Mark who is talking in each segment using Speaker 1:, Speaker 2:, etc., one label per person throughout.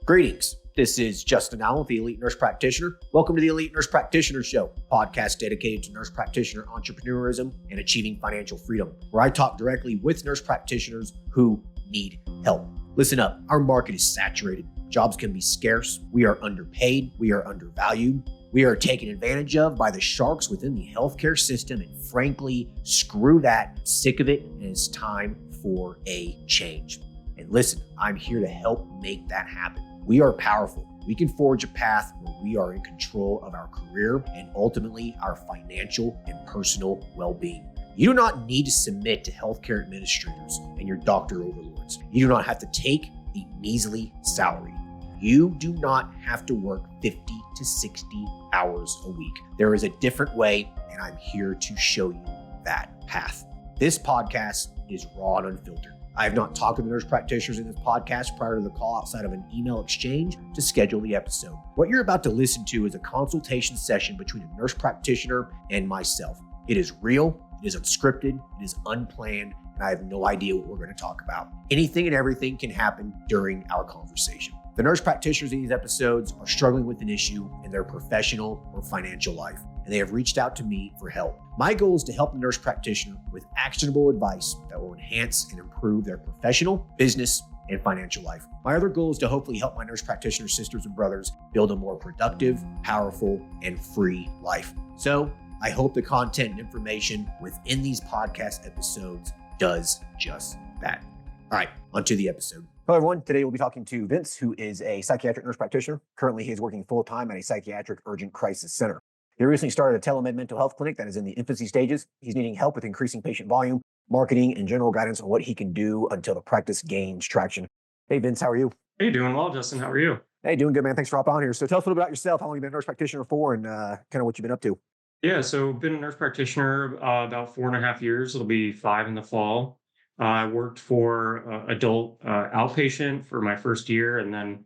Speaker 1: Greetings. This is Justin Allen, the Elite Nurse Practitioner. Welcome to the Elite Nurse Practitioner Show, a podcast dedicated to nurse practitioner entrepreneurism and achieving financial freedom, where I talk directly with nurse practitioners who need help. Listen up, our market is saturated. Jobs can be scarce. We are underpaid. We are undervalued. We are taken advantage of by the sharks within the healthcare system, and frankly, screw that. I'm sick of it, and it's time for a change. And listen, I'm here to help make that happen. We are powerful. We can forge a path where we are in control of our career and ultimately our financial and personal well-being. You do not need to submit to healthcare administrators and your doctor overlords. You do not have to take a measly salary. You do not have to work 50 to 60 hours a week. There is a different way, and I'm here to show you that path. This podcast is raw and unfiltered. I have not talked to the nurse practitioners in this podcast prior to the call outside of an email exchange to schedule the episode. What you're about to listen to is a consultation session between a nurse practitioner and myself. It is real, it is unscripted, it is unplanned, and I have no idea what we're going to talk about. Anything and everything can happen during our conversation. The nurse practitioners in these episodes are struggling with an issue in their professional or financial life, and they have reached out to me for help. My goal is to help the nurse practitioner with actionable advice that will enhance and improve their professional, business, and financial life. My other goal is to hopefully help my nurse practitioner sisters and brothers build a more productive, powerful, and free life. So I hope the content and information within these podcast episodes does just that. All right, onto the episode. Hello, everyone. Today we'll be talking to Vince, who is a psychiatric nurse practitioner. Currently, he is working full-time at a psychiatric urgent crisis center. He recently started a telemed mental health clinic that is in the infancy stages. He's needing help with increasing patient volume, marketing, and general guidance on what he can do until the practice gains traction. Hey, Vince, how are you?
Speaker 2: Hey, doing well, Justin. How are you?
Speaker 1: Hey, doing good, man. Thanks for hopping on here. So tell us a little bit about yourself, how long you've been a nurse practitioner for, and kind of what you've been up to.
Speaker 2: Yeah, so been a nurse practitioner about 4.5 years. It'll be 5 in the fall. I worked for adult outpatient for my first year, and then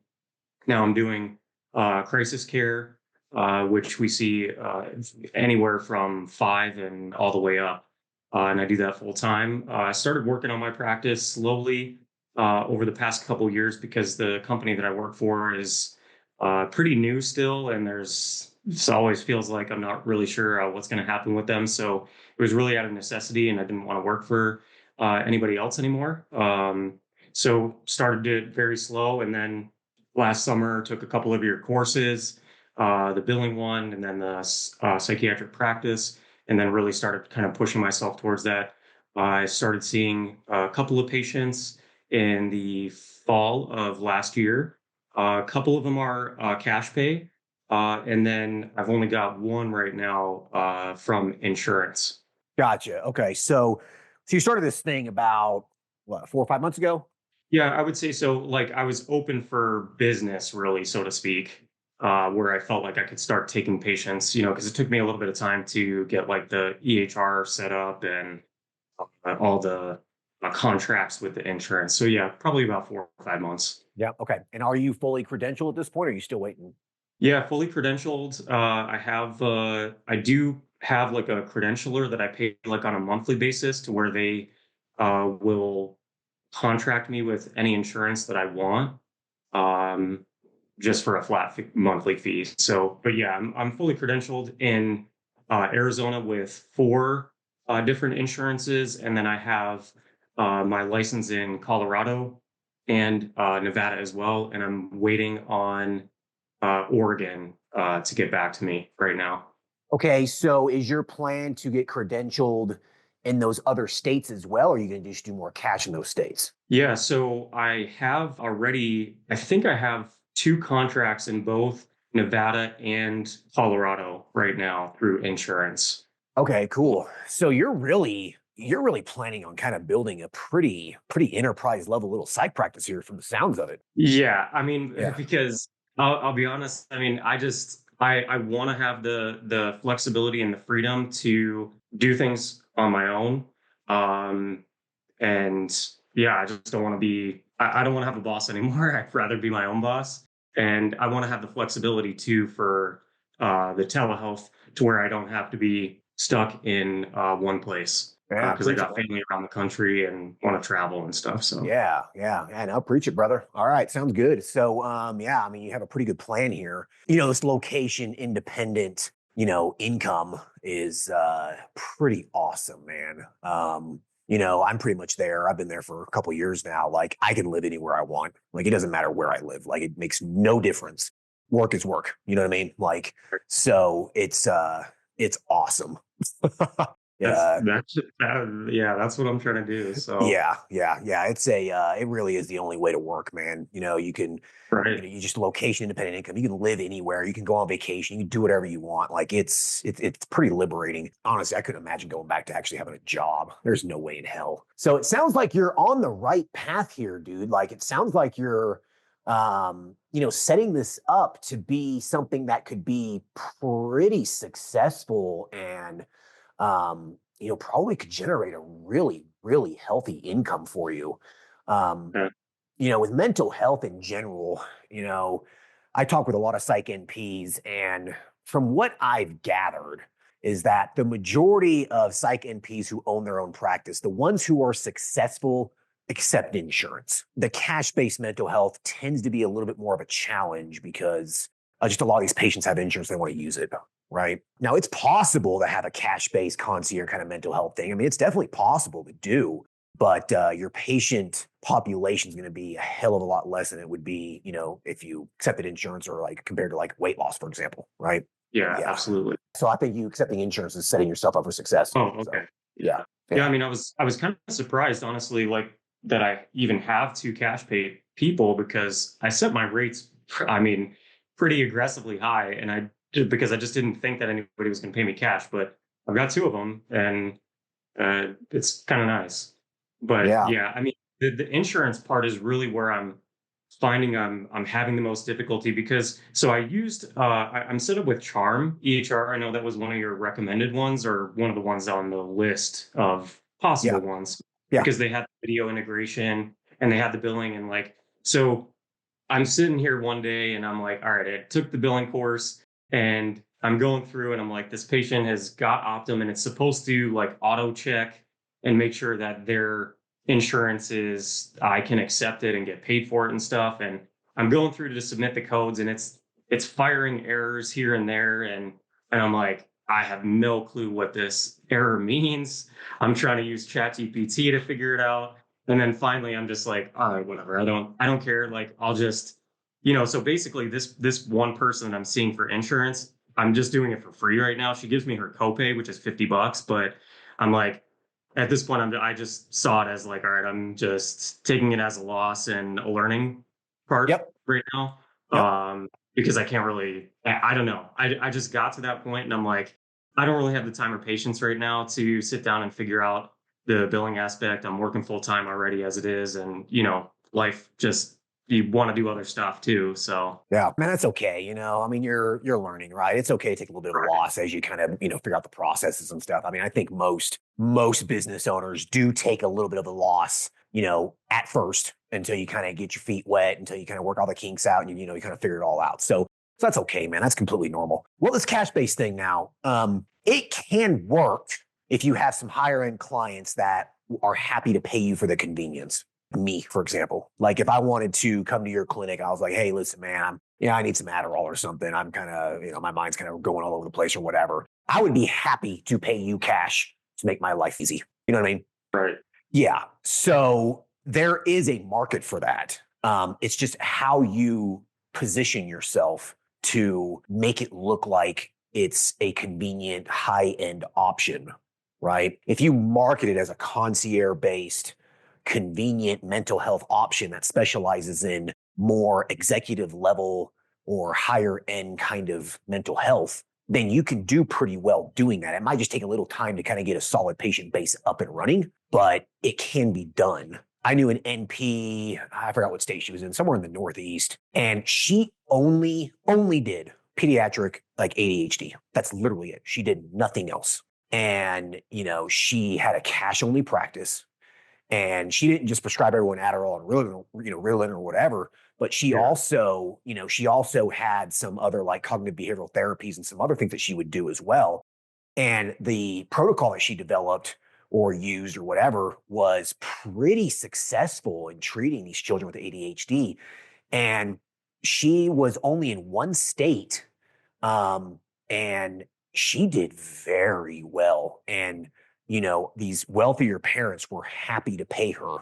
Speaker 2: now I'm doing crisis care, which we see anywhere from 5 and all the way up. And I do that full time. I started working on my practice slowly over the past couple of years because the company that I work for is pretty new still, and it always feels like I'm not really sure what's going to happen with them. So it was really out of necessity, and I didn't want to work for anybody else anymore. So started it very slow, and then last summer took a couple of your courses, the billing one, and then the psychiatric practice, and then really started kind of pushing myself towards that. I started seeing a couple of patients in the fall of last year. A couple of them are cash pay, and then I've only got one right now from insurance.
Speaker 1: Gotcha. Okay. So you started this thing about, 4 or 5 months ago?
Speaker 2: Yeah, I would say so. Like I was open for business, really, so to speak, where I felt like I could start taking patients, because it took me a little bit of time to get like the EHR set up and all the contracts with the insurance. So yeah, probably about 4 or 5 months.
Speaker 1: Yeah. Okay. And are you fully credentialed at this point, or are you still waiting?
Speaker 2: Yeah, fully credentialed. I do have like a credentialer that I pay like on a monthly basis to where they will contract me with any insurance that I want, just for a flat monthly fee. So, but yeah, I'm fully credentialed in Arizona with 4 different insurances, and then I have my license in Colorado and Nevada as well, and I'm waiting on Oregon to get back to me right now.
Speaker 1: Okay, so is your plan to get credentialed in those other states as well, or are you going to just do more cash in those states?
Speaker 2: Yeah, so I think I have 2 contracts in both Nevada and Colorado right now through insurance.
Speaker 1: Okay, cool. So you're really planning on kind of building a pretty enterprise level little psych practice here from the sounds of it.
Speaker 2: Yeah, I mean, because I'll be honest. I mean, I want to have the flexibility and the freedom to do things on my own. And yeah, I just don't want to be, I don't want to have a boss anymore. I'd rather be my own boss. And I want to have the flexibility too for the telehealth to where I don't have to be stuck in one place.
Speaker 1: Yeah,
Speaker 2: because I
Speaker 1: preach it,
Speaker 2: got
Speaker 1: man.
Speaker 2: family around the country and want to travel and stuff. So
Speaker 1: Yeah. Now preach it, brother. All right, sounds good. So, yeah, I mean, you have a pretty good plan here. This location independent, income is pretty awesome, man. I'm pretty much there. I've been there for a couple of years now. Like, I can live anywhere I want. Like, it doesn't matter where I live. Like, it makes no difference. Work is work. You know what I mean? Like, so it's awesome.
Speaker 2: that's
Speaker 1: Yeah.
Speaker 2: that's yeah, that's what I'm trying to do. So
Speaker 1: Yeah. It really is the only way to work, man. You can,
Speaker 2: right.
Speaker 1: you just location independent income. You can live anywhere. You can go on vacation. You can do whatever you want. Like it's pretty liberating. Honestly, I couldn't imagine going back to actually having a job. There's no way in hell. So it sounds like you're on the right path here, dude. Like it sounds like you're, setting this up to be something that could be pretty successful and probably could generate a really, really healthy income for you. Um,
Speaker 2: Yeah.
Speaker 1: with mental health in general, I talk with a lot of psych NPs, and from what I've gathered, is that the majority of psych NPs who own their own practice, the ones who are successful, accept insurance. The cash based mental health tends to be a little bit more of a challenge because just a lot of these patients have insurance, they want to use it. Right now, it's possible to have a cash based concierge kind of mental health thing. I mean, it's definitely possible to do, but your patient population is going to be a hell of a lot less than it would be, if you accepted insurance or like compared to like weight loss, for example, right?
Speaker 2: Yeah,
Speaker 1: Yeah.
Speaker 2: absolutely.
Speaker 1: So I think you accepting insurance is setting yourself up for success.
Speaker 2: Oh,
Speaker 1: So
Speaker 2: okay.
Speaker 1: yeah,
Speaker 2: Yeah. Yeah, I
Speaker 1: yeah,
Speaker 2: mean, I was kind of surprised, honestly, like that I even have two cash pay people because I set my rates, I mean, pretty aggressively high, and I did because I just didn't think that anybody was going to pay me cash. But I've got two of them, and it's kind of nice. But
Speaker 1: yeah,
Speaker 2: yeah, I mean, the insurance part is really where I'm finding I'm having the most difficulty because so I used I'm set up with Charm EHR. I know that was one of your recommended ones or one of the ones on the list of
Speaker 1: yeah,
Speaker 2: possible ones
Speaker 1: yeah.
Speaker 2: because they had video integration and they had the billing and like so I'm sitting here one day and I'm like, all right, I took the billing course and I'm going through and I'm like, this patient has got Optum and it's supposed to like auto check and make sure that their insurance is, I can accept it and get paid for it and stuff. And I'm going through to submit the codes and it's firing errors here and there. And I'm like, I have no clue what this error means. I'm trying to use ChatGPT to figure it out. And then finally, I'm just like, all right, whatever. I don't care. Like, I'll just, so basically, this one person that I'm seeing for insurance, I'm just doing it for free right now. She gives me her copay, which is $50, but I'm like, at this point, I just saw it as like, all right, I'm just taking it as a loss and a learning part
Speaker 1: Yep,
Speaker 2: right now.
Speaker 1: yep.
Speaker 2: Because I can't really, I don't know. I just got to that point and I'm like, I don't really have the time or patience right now to sit down and figure out the billing aspect. I'm working full time already as it is. And, life just, you want to do other stuff too. So,
Speaker 1: Yeah, man, that's okay. I mean, you're learning, right? It's okay to take a little bit of a
Speaker 2: right.
Speaker 1: loss as you kind of, figure out the processes and stuff. I mean, I think most business owners do take a little bit of a loss, at first until you kind of get your feet wet, until you kind of work all the kinks out and you kind of figure it all out. So that's okay, man. That's completely normal. Well, this cash-based thing now, it can work if you have some higher end clients that are happy to pay you for the convenience. Me, for example, like if I wanted to come to your clinic, I was like, hey, listen, man, I need some Adderall or something. I'm kind of, my mind's kind of going all over the place or whatever. I would be happy to pay you cash to make my life easy. You know what I mean?
Speaker 2: Right.
Speaker 1: Yeah. So there is a market for that. It's just how you position yourself to make it look like it's a convenient high end option, right? If you market it as a concierge based, convenient mental health option that specializes in more executive level or higher end kind of mental health, then you can do pretty well doing that. It might just take a little time to kind of get a solid patient base up and running, but it can be done. I knew an NP, I forgot what state she was in, somewhere in the Northeast, and she only did pediatric like ADHD. That's literally it. She did nothing else. And, she had a cash only practice and she didn't just prescribe everyone Adderall and Ritalin or whatever, but
Speaker 2: Yeah.
Speaker 1: she also had some other like cognitive behavioral therapies and some other things that she would do as well. And the protocol that she developed or used or whatever was pretty successful in treating these children with ADHD. And she was only in one state. And she did very well. And, these wealthier parents were happy to pay her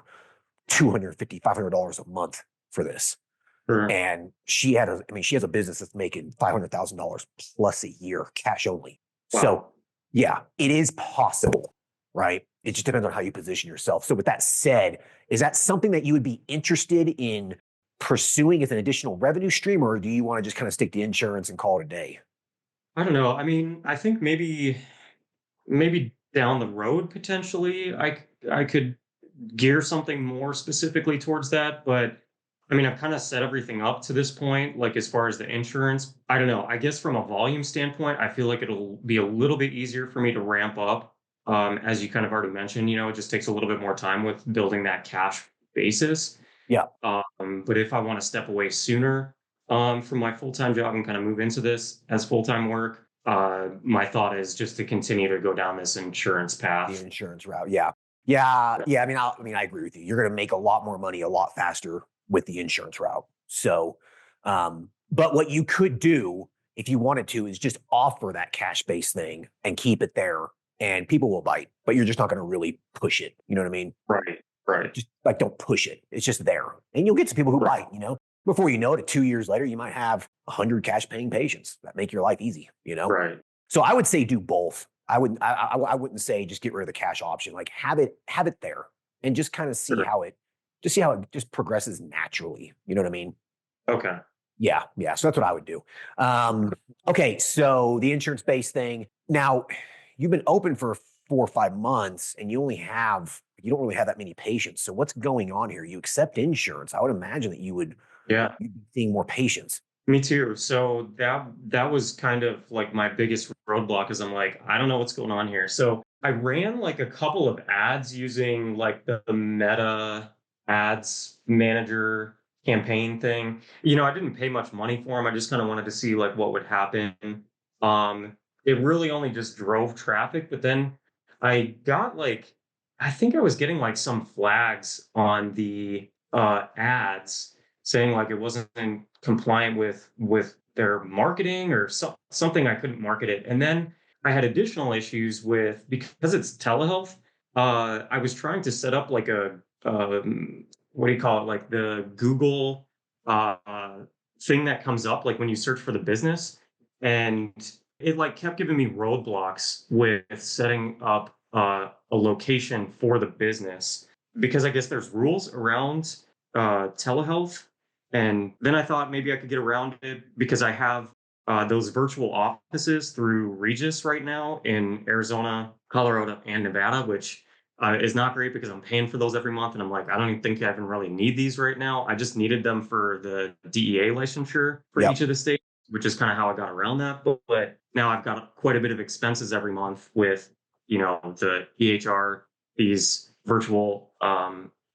Speaker 1: $250, $500 a month for this.
Speaker 2: Sure.
Speaker 1: And she has a business that's making $500,000 plus a year, cash only.
Speaker 2: Wow.
Speaker 1: So yeah, it is possible, right? It just depends on how you position yourself. So with that said, is that something that you would be interested in pursuing as an additional revenue stream, or do you want to just kind of stick to insurance and call it a day?
Speaker 2: I don't know. I mean, I think maybe down the road potentially I could gear something more specifically towards that, but I mean, I've kind of set everything up to this point, like as far as the insurance. I don't know. I guess from a volume standpoint, I feel like it'll be a little bit easier for me to ramp up. As you kind of already mentioned, it just takes a little bit more time with building that cash basis.
Speaker 1: Yeah.
Speaker 2: But if I want to step away sooner from my full-time job and kind of move into this as full-time work, my thought is just to continue to go down this insurance path.
Speaker 1: The insurance route. Yeah. Yeah. Yeah. I agree with you. You're going to make a lot more money a lot faster with the insurance route. So, but what you could do if you wanted to is just offer that cash-based thing and keep it there, and people will bite, but you're just not going to really push it. You know what I mean?
Speaker 2: Right. Right.
Speaker 1: Just like, don't push it. It's just there. And you'll get some people who
Speaker 2: Right.
Speaker 1: bite, before you know it, 2 years later, you might have 100 cash paying patients that make your life easy,
Speaker 2: Right.
Speaker 1: So I would say do both. I wouldn't say just get rid of the cash option. Like have it there and just kind of see
Speaker 2: Sure.
Speaker 1: how it just progresses naturally. You know what I mean?
Speaker 2: Okay.
Speaker 1: Yeah. Yeah. So that's what I would do. Okay. So the insurance based thing. Now you've been open for 4 or 5 months and you don't really have that many patients. So what's going on here? You accept insurance. I would imagine that you'd
Speaker 2: Yeah.
Speaker 1: be seeing more patients.
Speaker 2: Me too. So that was kind of like my biggest roadblock is I'm like, I don't know what's going on here. So I ran like a couple of ads using like the Meta ads manager campaign thing. I didn't pay much money for them. I just kind of wanted to see like what would happen. It really only just drove traffic, but then I got I think I was getting like some flags on the ads saying like it wasn't compliant with their marketing or something. I couldn't market it. And then I had additional issues because it's telehealth. I was trying to set up like a what do you call it? Like the Google uh, thing that comes up like when you search for the business, and it like kept giving me roadblocks with setting up a location for the business because I guess there's rules around telehealth. And then I thought maybe I could get around it because I have those virtual offices through Regis right now in Arizona, Colorado, and Nevada, which is not great because I'm paying for those every month. And I'm like, I don't even think I even really need these right now. I just needed them for the DEA licensure for
Speaker 1: Yep.
Speaker 2: each of the states, which is kind of how I got around that. But now I've got quite a bit of expenses every month with, the EHR, these virtual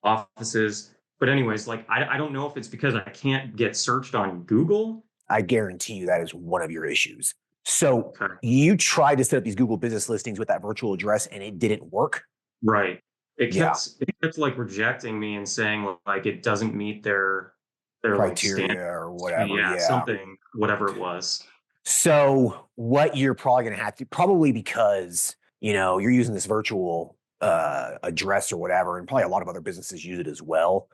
Speaker 2: offices. But anyways, like I don't know if it's because I can't get searched on Google.
Speaker 1: I guarantee you that is one of your issues. So
Speaker 2: Okay.
Speaker 1: you tried to set up these Google business listings with that virtual address and it didn't work.
Speaker 2: Right. It
Speaker 1: Yeah.
Speaker 2: kept like rejecting me and saying like it doesn't meet their like
Speaker 1: Criteria
Speaker 2: standard.
Speaker 1: or whatever.
Speaker 2: Yeah,
Speaker 1: Yeah.
Speaker 2: something, whatever it was.
Speaker 1: So what you're probably going to have to, probably because, you're using this virtual address or whatever, and probably a lot of other businesses use it as well.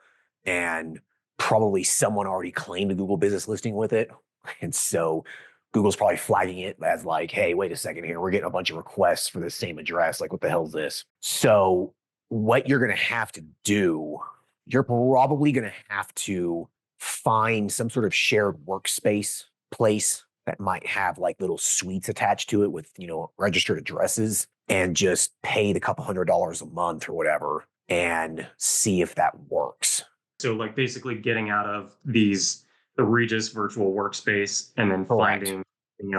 Speaker 1: And probably someone already claimed a Google business listing with it. And so Google's probably flagging it as like, hey, wait a second here. We're getting a bunch of requests for the same address. Like, what the hell is this? So what you're going to have to do, you're probably going to have to find some sort of shared workspace place that might have like little suites attached to it with, registered addresses, and just pay the couple $100s a month or whatever and see if that works.
Speaker 2: So like basically getting out of the Regis virtual workspace and then
Speaker 1: Correct.
Speaker 2: finding
Speaker 1: An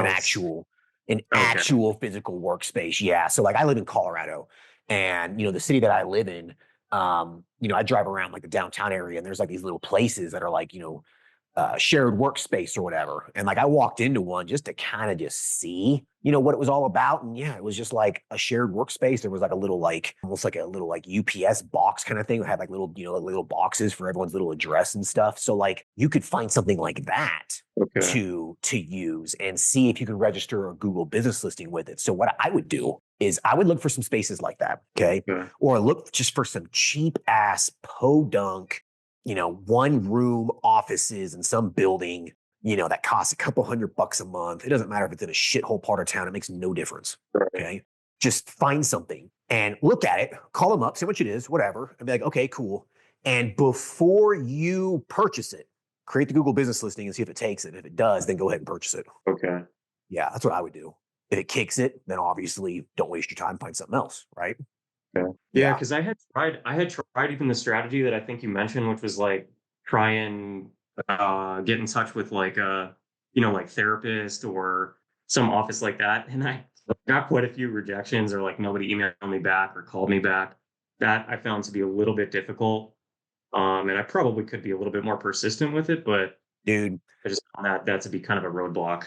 Speaker 1: actual physical workspace. Yeah. So like I live in Colorado, and the city that I live in, I drive around like the downtown area, and there's like these little places that are like, shared workspace or whatever. And like I walked into one just to kind of just see, what it was all about. And yeah, it was just like a shared workspace. There was like a little like almost like a little like UPS box kind of thing. It had like little, like little boxes for everyone's little address and stuff. So like you could find something like that to use and see if you can register a Google business listing with it. So what I would do is I would look for some spaces like that. Okay. Or look just for some cheap ass podunk, one room offices in some building, that costs a couple $100 a month. It doesn't matter if it's in a shithole part of town. It makes no difference. Okay. Just find something and look at it, call them up, see how much it is, whatever. And be like, okay, cool. And before you purchase it, create the Google business listing and see if it takes it. If it does, then go ahead and purchase it.
Speaker 2: Okay.
Speaker 1: Yeah, that's what I would do. If it kicks it, then obviously don't waste your time, find something else, right?
Speaker 2: Yeah, because I had tried even the strategy that I think you mentioned, which was like try and get in touch with like a like therapist or some office like that, and I got quite a few rejections or like nobody emailed me back or called me back. That I found to be a little bit difficult, and I probably could be a little bit more persistent with it, but
Speaker 1: dude,
Speaker 2: I just found that to be kind of a roadblock.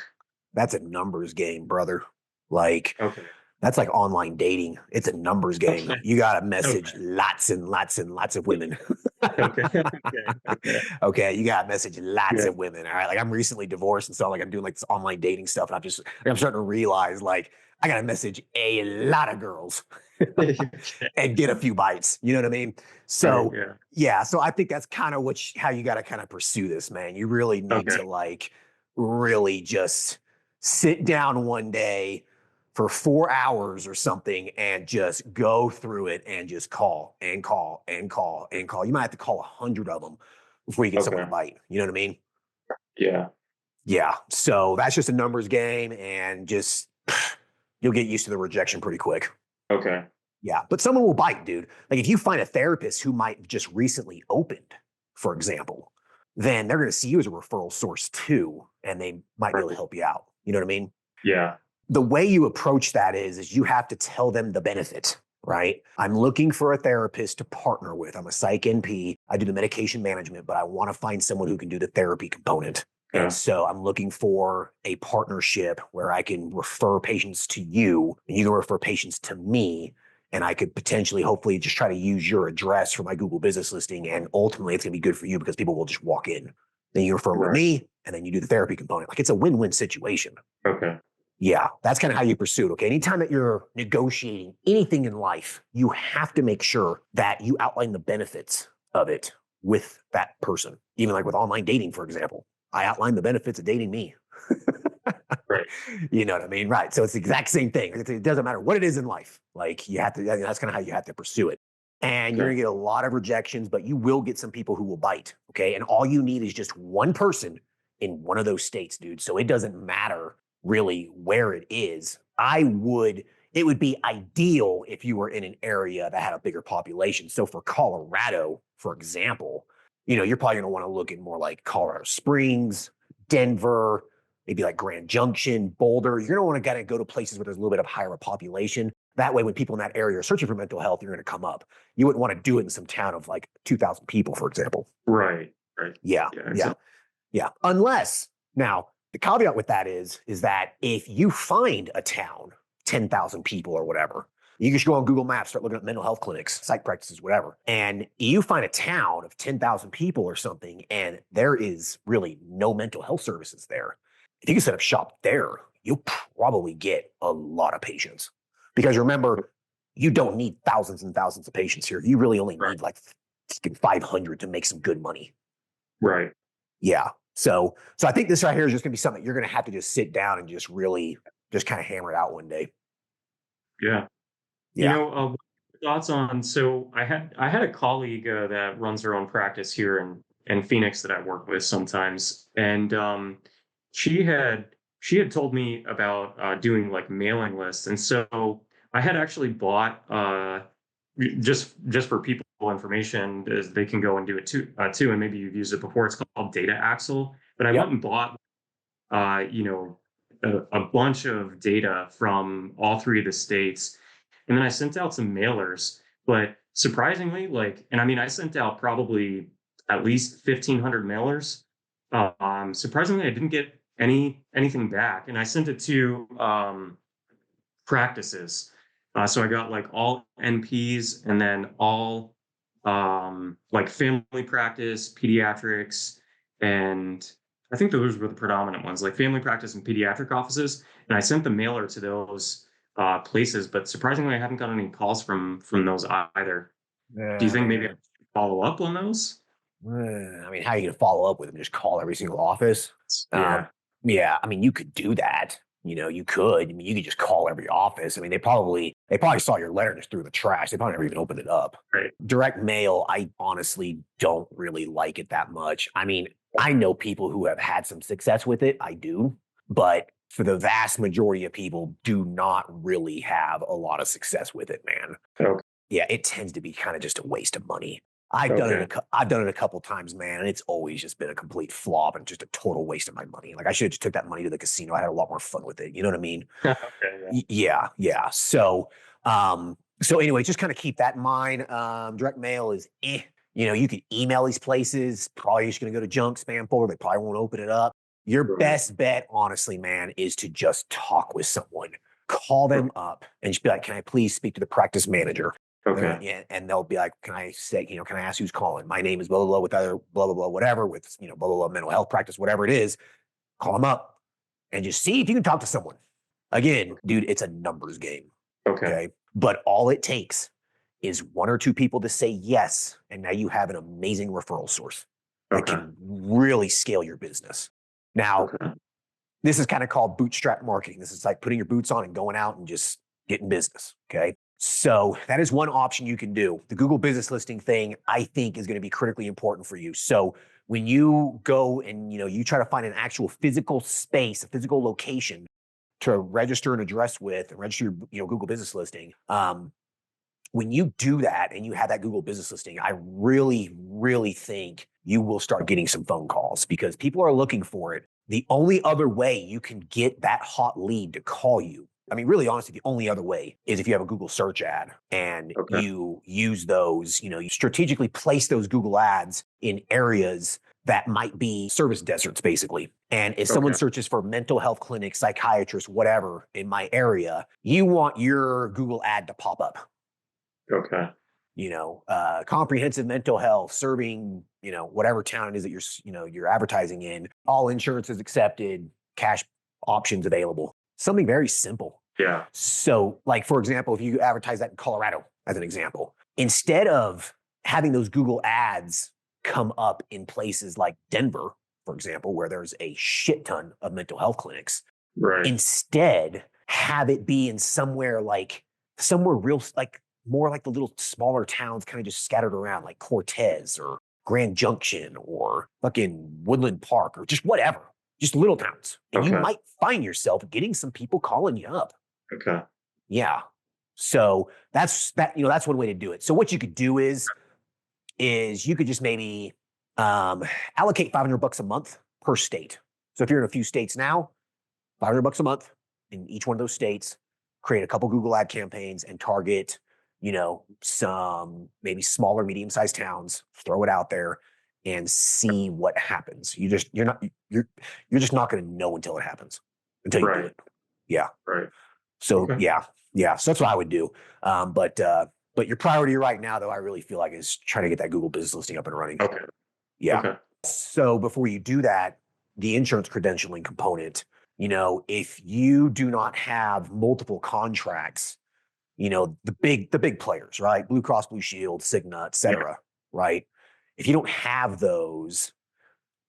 Speaker 1: That's a numbers game, brother. Like,
Speaker 2: Okay.
Speaker 1: That's like online dating. It's a numbers game. You got to message lots and lots and lots of women.
Speaker 2: Okay.
Speaker 1: Okay. You got to message lots of women. All right. Like I'm recently divorced. And so like I'm doing like this online dating stuff. And I'm starting to realize like I got to message a lot of girls and get a few bites. You know what I mean? So yeah. So I think that's kind of how you got to kind of pursue this, man. You really need to like really just sit down one day for 4 hours or something and just go through it and just call and call and call and call. You might have to call 100 of them before you get someone to bite. You know what I mean?
Speaker 2: Yeah.
Speaker 1: Yeah. So that's just a numbers game and just you'll get used to the rejection pretty quick.
Speaker 2: Okay.
Speaker 1: Yeah. But someone will bite, dude. Like if you find a therapist who might just recently opened, for example, then they're going to see you as a referral source too, and they might be able to help you out. You know what I mean?
Speaker 2: Yeah.
Speaker 1: The way you approach that is you have to tell them the benefit, right? I'm looking for a therapist to partner with. I'm a psych NP. I do the medication management, but I want to find someone who can do the therapy component. Yeah. And so I'm looking for a partnership where I can refer patients to you and you can refer patients to me. And I could potentially, hopefully, just try to use your address for my Google business listing. And ultimately, it's going to be good for you because people will just walk in. Then you refer them to me and then you do the therapy component. Like it's a win-win situation.
Speaker 2: Okay.
Speaker 1: Yeah, that's kind of how you pursue it. Okay. Anytime that you're negotiating anything in life, you have to make sure that you outline the benefits of it with that person. Even like with online dating, for example, I outline the benefits of dating me.
Speaker 2: Right.
Speaker 1: You know what I mean? Right. So it's the exact same thing. It doesn't matter what it is in life. Like you have to, that's kind of how you have to pursue it. And you're going to get a lot of rejections, but you will get some people who will bite. Okay. And all you need is just one person in one of those states, dude. So it doesn't matter really where it is. It would be ideal if you were in an area that had a bigger population. So for Colorado, for example, you're probably going to want to look at more like Colorado Springs, Denver, maybe like Grand Junction, Boulder. You're going to want to go to places where there's a little bit of higher population. That way, when people in that area are searching for mental health, you're going to come up. You wouldn't want to do it in some town of like 2,000 people, for example.
Speaker 2: Right.
Speaker 1: Yeah. Unless, now, the caveat with that is that if you find a town, 10,000 people or whatever, you just go on Google Maps, start looking at mental health clinics, psych practices, whatever, and you find a town of 10,000 people or something, and there is really no mental health services there. If you can set up shop there, you'll probably get a lot of patients. Because remember, you don't need thousands and thousands of patients here. You really only need like 500 to make some good money.
Speaker 2: Right.
Speaker 1: Yeah. So I think this right here is just going to be something you're going to have to just sit down and just really just kind of hammer it out one day.
Speaker 2: Yeah. Thoughts on, so I had a colleague that runs her own practice here in Phoenix that I work with sometimes. And she had told me about doing like mailing lists. And so I had actually bought just for people information, as they can go and do it too, and maybe you've used it before. It's called Data Axle. But I went and bought a bunch of data from all three of the states. And then I sent out some mailers, but surprisingly, I sent out probably at least 1,500 mailers. Surprisingly, I didn't get anything back, and I sent it to practices. So I got like all NPs and then all like family practice, pediatrics, and I think those were the predominant ones, like family practice and pediatric offices. And I sent the mailer to those places, but surprisingly, I haven't got any calls from those either. Do you
Speaker 1: Yeah,
Speaker 2: think maybe I
Speaker 1: man.
Speaker 2: should follow up on those?
Speaker 1: I mean, how are you going to follow up with them? Just call every single office? Um,
Speaker 2: Yeah,
Speaker 1: yeah, I mean, you could do that. You could. I mean, you could just call every office. I mean, they probably saw your letter and just threw it in the trash. They probably never even opened it up.
Speaker 2: right.
Speaker 1: Direct mail, I honestly don't really like it that much. I mean, I know people who have had some success with it. I do, but for the vast majority of people, do not really have a lot of success with it, man.
Speaker 2: Okay.
Speaker 1: Yeah, it tends to be kind of just a waste of money. I've done it.
Speaker 2: Okay.
Speaker 1: I've done it a couple times, man, and it's always just been a complete flop and just a total waste of my money. Like I should have just took that money to the casino. I had a lot more fun with it. You know what I mean?
Speaker 2: Okay. Yeah.
Speaker 1: Yeah, yeah. So anyway, just kind of keep that in mind. Direct mail is you could email these places. Probably just going to go to junk spam folder. They probably won't open it up. Your
Speaker 2: Right.
Speaker 1: best bet, honestly, man, is to just talk with someone. Call them up and just be like, "Can I please speak to the practice manager?"
Speaker 2: Okay.
Speaker 1: Yeah, and they'll be like, "Can I say, can I ask who's calling? My name is blah blah blah with other blah blah blah whatever with blah blah blah mental health practice whatever it is." Call them up and just see if you can talk to someone. Again, dude, it's a numbers game.
Speaker 2: Okay.
Speaker 1: Okay. But all it takes is one or two people to say yes. And now you have an amazing referral source that
Speaker 2: Okay.
Speaker 1: can really scale your business. Now,
Speaker 2: Okay.
Speaker 1: this is kind of called bootstrap marketing. This is like putting your boots on and going out and just getting business. Okay. So that is one option you can do. The Google business listing thing, I think, is going to be critically important for you. So when you go and you try to find an actual physical space, a physical location to register an address with and register your Google business listing, when you do that and you have that Google business listing, I really, really think you will start getting some phone calls because people are looking for it. The only other way you can get that hot lead to call you, I mean, really honestly, the only other way is if you have a Google search ad and
Speaker 2: Okay.
Speaker 1: you use those, you strategically place those Google ads in areas that might be service deserts, basically. And if someone
Speaker 2: Okay.
Speaker 1: searches for mental health clinic, psychiatrist, whatever in my area, you want your Google ad to pop up.
Speaker 2: Okay.
Speaker 1: Comprehensive mental health serving, whatever town it is that you're advertising in. All insurance is accepted, cash options available. Something very simple.
Speaker 2: Yeah.
Speaker 1: So, like, for example, if you advertise that in Colorado, as an example, instead of having those Google ads come up in places like Denver, for example, where there's a shit ton of mental health clinics,
Speaker 2: Right.
Speaker 1: instead have it be in somewhere real, like more like the little smaller towns kind of just scattered around, like Cortez or Grand Junction or fucking Woodland Park or just whatever, just little towns. And you
Speaker 2: Okay.
Speaker 1: might find yourself getting some people calling you up.
Speaker 2: Okay.
Speaker 1: Yeah. So that's one way to do it. So what you could do is you could just maybe allocate $500 a month per state. So if you're in a few states now, $500 a month in each one of those states, create a couple Google ad campaigns and target, some maybe smaller, medium-sized towns, throw it out there and see what happens. You're just not going to know until it happens, until you do
Speaker 2: Right.
Speaker 1: it. Yeah.
Speaker 2: Right.
Speaker 1: So
Speaker 2: Okay.
Speaker 1: yeah. So that's what I would do. But your priority right now, though, I really feel like is trying to get that Google business listing up and running.
Speaker 2: Okay.
Speaker 1: Yeah.
Speaker 2: Okay.
Speaker 1: So before you do that, the insurance credentialing component, if you do not have multiple contracts, the big players, right? Blue Cross Blue Shield, Cigna, et
Speaker 2: Yeah.
Speaker 1: cetera, right? If you don't have those,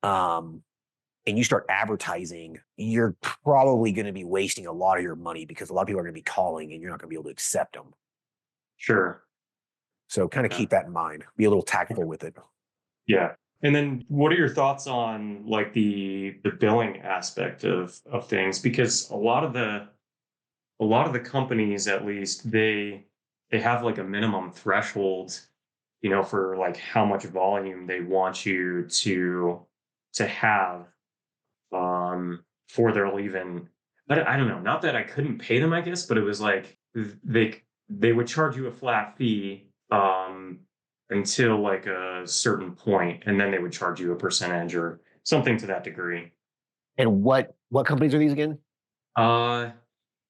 Speaker 1: and you start advertising, you're probably going to be wasting a lot of your money because a lot of people are going to be calling and you're not going to be able to accept them.
Speaker 2: Sure.
Speaker 1: So kind of
Speaker 2: Yeah.
Speaker 1: keep that in mind. Be a little tactful with it.
Speaker 2: Yeah. And then what are your thoughts on like the billing aspect of things? Because a lot of the companies, at least, they have like a minimum threshold, for like how much volume they want you to have for their leave-in. But I don't know, not that I couldn't pay them, I guess, but it was like they would charge you a flat fee until like a certain point, and then they would charge you a percentage or something to that degree.
Speaker 1: And what companies are these again?
Speaker 2: Uh,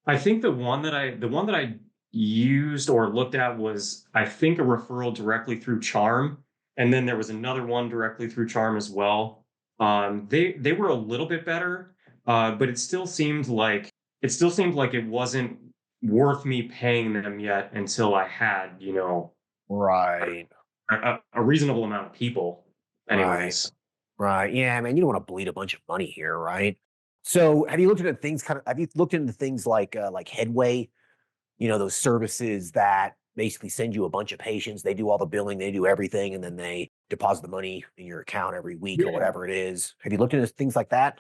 Speaker 2: I think the one that I used or looked at was, I think, a referral directly through Charm, and then there was another one directly through Charm as well. They were a little bit better, but it still seemed like it wasn't worth me paying them yet until I had,
Speaker 1: Right.
Speaker 2: a reasonable amount of people.
Speaker 1: Right.
Speaker 2: Anyways,
Speaker 1: Right. Yeah, man, you don't want to bleed a bunch of money here, right? So, have you looked into things like Headway, those services that basically send you a bunch of patients, they do all the billing, they do everything, and then they deposit the money in your account every week or
Speaker 2: yeah.
Speaker 1: whatever it is. Have you looked into things like that?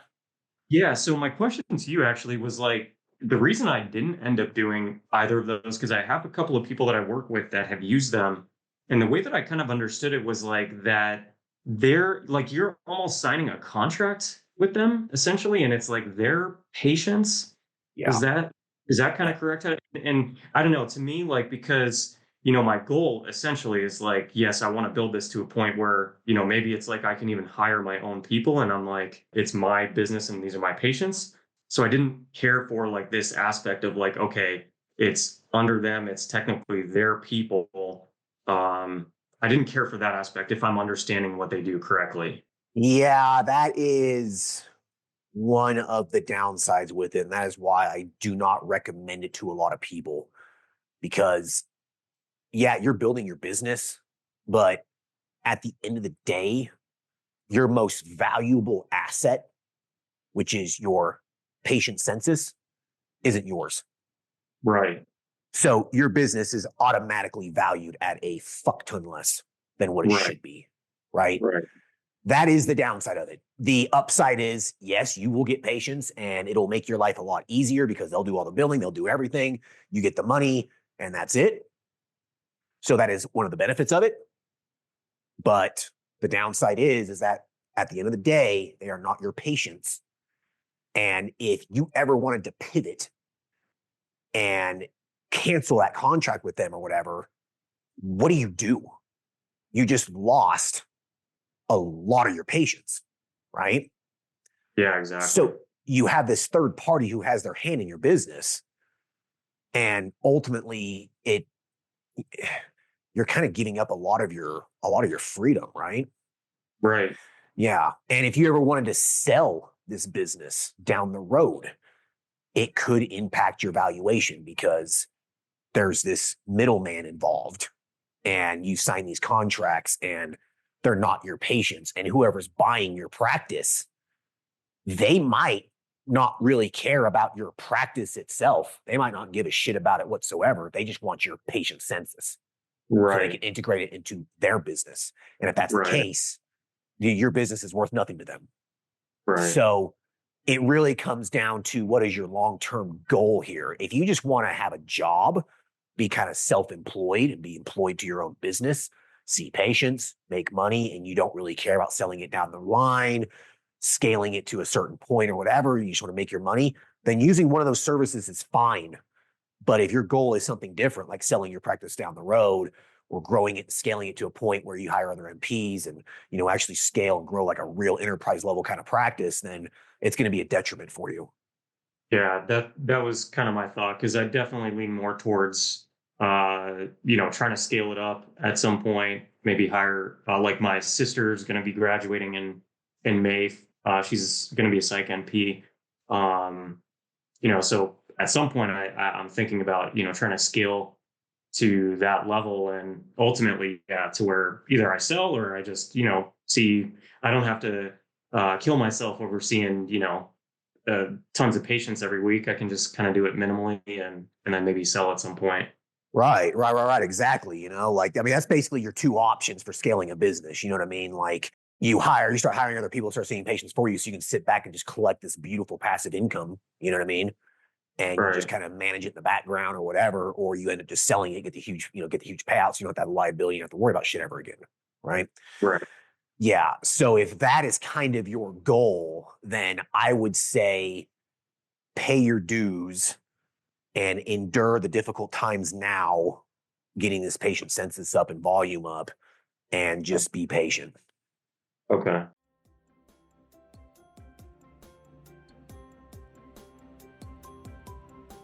Speaker 2: Yeah, so my question to you actually was like, the reason I didn't end up doing either of those, because I have a couple of people that I work with that have used them. And the way that I kind of understood it was like that they're like, you're almost signing a contract with them essentially, and it's like their patients. Is
Speaker 1: Yeah.
Speaker 2: that is that kind
Speaker 1: Yeah.
Speaker 2: of correct? And I don't know, to me, like, because my goal essentially is like, yes, I want to build this to a point where, maybe it's like I can even hire my own people and I'm like, it's my business and these are my patients. So I didn't care for like this aspect of like, okay, it's under them, it's technically their people. I didn't care for that aspect if I'm understanding what they do correctly.
Speaker 1: Yeah, that is one of the downsides with it. And that is why I do not recommend it to a lot of people because, yeah, you're building your business, but at the end of the day, your most valuable asset, which is your patient census, isn't yours.
Speaker 2: Right.
Speaker 1: So your business is automatically valued at a fuck ton less than what it
Speaker 2: Right.
Speaker 1: should be. Right.
Speaker 2: Right.
Speaker 1: That is the downside of it. The upside is, yes, you will get patients and it'll make your life a lot easier because they'll do all the billing, they'll do everything. You get the money and that's it. So that is one of the benefits of it. But the downside is that at the end of the day, they are not your patients. And if you ever wanted to pivot and cancel that contract with them or whatever, what do? You just lost a lot of your patients, right?
Speaker 2: Yeah, exactly.
Speaker 1: So you have this third party who has their hand in your business, and ultimately, you're kind of giving up a lot of your freedom, right?
Speaker 2: Right.
Speaker 1: Yeah, and if you ever wanted to sell this business down the road, it could impact your valuation because there's this middleman involved, and you sign these contracts, and they're not your patients, and whoever's buying your practice, they might not really care about your practice itself. They might not give a shit about it whatsoever. They just want your patient census so they can
Speaker 2: Right.
Speaker 1: integrate it into their business. And if that's the
Speaker 2: Right.
Speaker 1: case, your business is worth nothing to them.
Speaker 2: Right.
Speaker 1: So it really comes down to what is your long-term goal here. If you just want to have a job, be kind of self-employed and be employed to your own business, see patients, make money, and you don't really care about selling it down the line, scaling it to a certain point or whatever, you just want to make your money, then using one of those services is fine. But if your goal is something different, like selling your practice down the road or growing it, scaling it to a point where you hire other MPs and, actually scale and grow like a real enterprise level kind of practice, then it's going to be a detriment for you.
Speaker 2: Yeah, that was kind of my thought, because I definitely lean more towards trying to scale it up at some point, maybe hire, like, my sister's going to be graduating in May. She's going to be a psych NP. So at some point I'm thinking about, trying to scale to that level, and ultimately, yeah, to where either I sell or I just, see, I don't have to kill myself over seeing, tons of patients every week. I can just kind of do it minimally, and then maybe sell at some point.
Speaker 1: Right, right, right, right. Exactly. That's basically your two options for scaling a business. You know what I mean? Like you start hiring other people, start seeing patients for you so you can sit back and just collect this beautiful passive income. You know what I mean? And you just
Speaker 2: Right.
Speaker 1: kind of manage it in the background or whatever, or you end up just selling it, get the huge payouts. You don't have that liability. You don't have to worry about shit ever again. Right.
Speaker 2: Right.
Speaker 1: Yeah. So if that is kind of your goal, then I would say pay your dues and endure the difficult times now, getting this patient census up and volume up, and just be patient.
Speaker 2: Okay.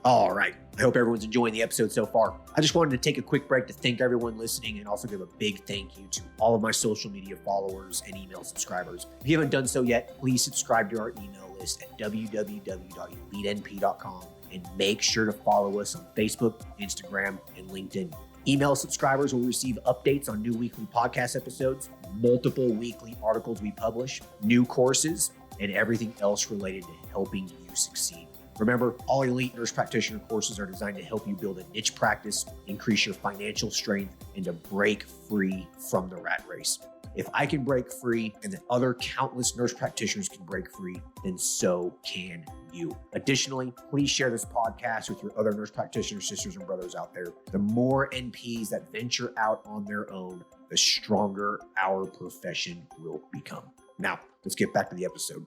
Speaker 1: All right. I hope everyone's enjoying the episode so far. I just wanted to take a quick break to thank everyone listening and also give a big thank you to all of my social media followers and email subscribers. If you haven't done so yet, please subscribe to our email list at www.elitenp.com and make sure to follow us on Facebook, Instagram, and LinkedIn. Email subscribers will receive updates on new weekly podcast episodes, multiple weekly articles we publish, new courses, and everything else related to helping you succeed. Remember, all Elite Nurse Practitioner courses are designed to help you build a niche practice, increase your financial strength, and to break free from the rat race. If I can break free and the other countless nurse practitioners can break free, then so can you. Additionally, please share this podcast with your other nurse practitioner sisters and brothers out there. The more NPs that venture out on their own, the stronger our profession will become. Now, let's get back to the episode.